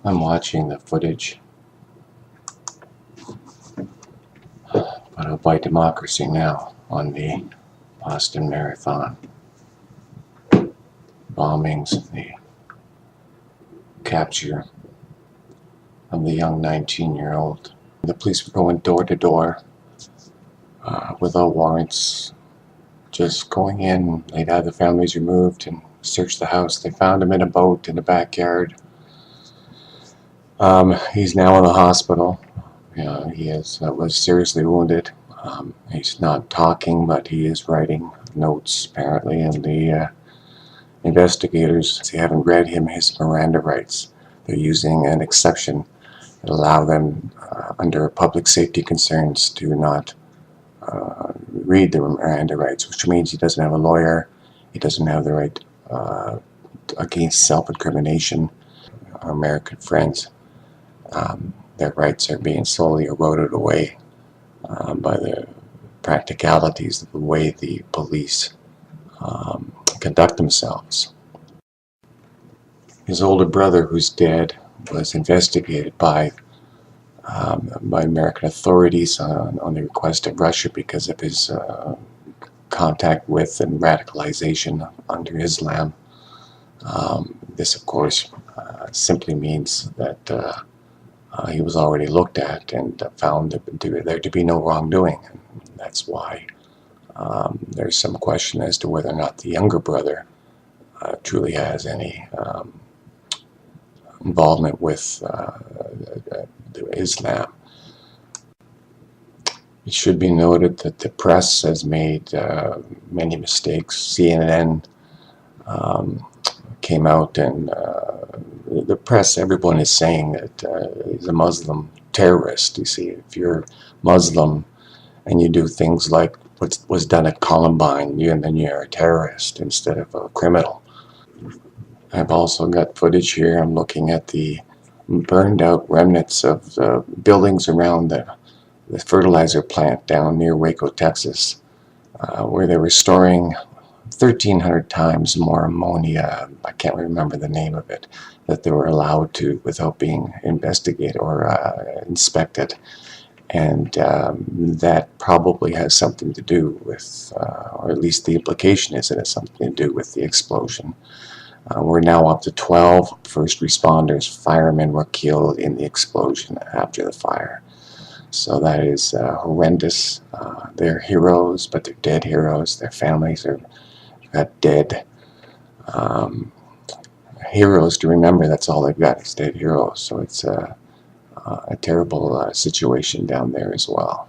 I'm watching the footage of By Democracy Now! On the Boston Marathon bombings, the capture of the young 19-year-old. The police were going door to door without warrants, just going in. They'd have the families removed and search the house. They found him in a boat in the backyard. He's now in the hospital. He was seriously wounded. He's not talking, but he is writing notes, apparently, and the investigators, they haven't read him his Miranda rights. They're using an exception that allow them, under public safety concerns, to not read the Miranda rights, which means he doesn't have a lawyer, he doesn't have the right against self-incrimination. Our American friends, their rights are being slowly eroded away by the practicalities of the way the police conduct themselves. His older brother, who's dead, was investigated by American authorities on the request of Russia because of his contact with and radicalization under Islam. This, of course, simply means that he was already looked at and found there to be no wrongdoing. And that's why there's some question as to whether or not the younger brother truly has any involvement with Islam. It should be noted that the press has made many mistakes. CNN came out, and the press, everyone is saying that he's a Muslim terrorist. You see, if you're Muslim and you do things like what was done at Columbine, then you're a terrorist instead of a criminal. I've also got footage here. I'm looking at the burned out remnants of buildings around the fertilizer plant down near Waco, Texas, where they were storing 1,300 times more ammonia. I can't remember the name of it, that they were allowed to without being investigated or inspected. And that probably has something to do with, or at least the implication is it has something to do with the explosion. We're now up to 12 first responders, firemen were killed in the explosion after the fire. So that is horrendous. They're heroes, but they're dead heroes. Their families are dead. Heroes to remember, that's all they've got is dead heroes. So it's a terrible situation down there as well.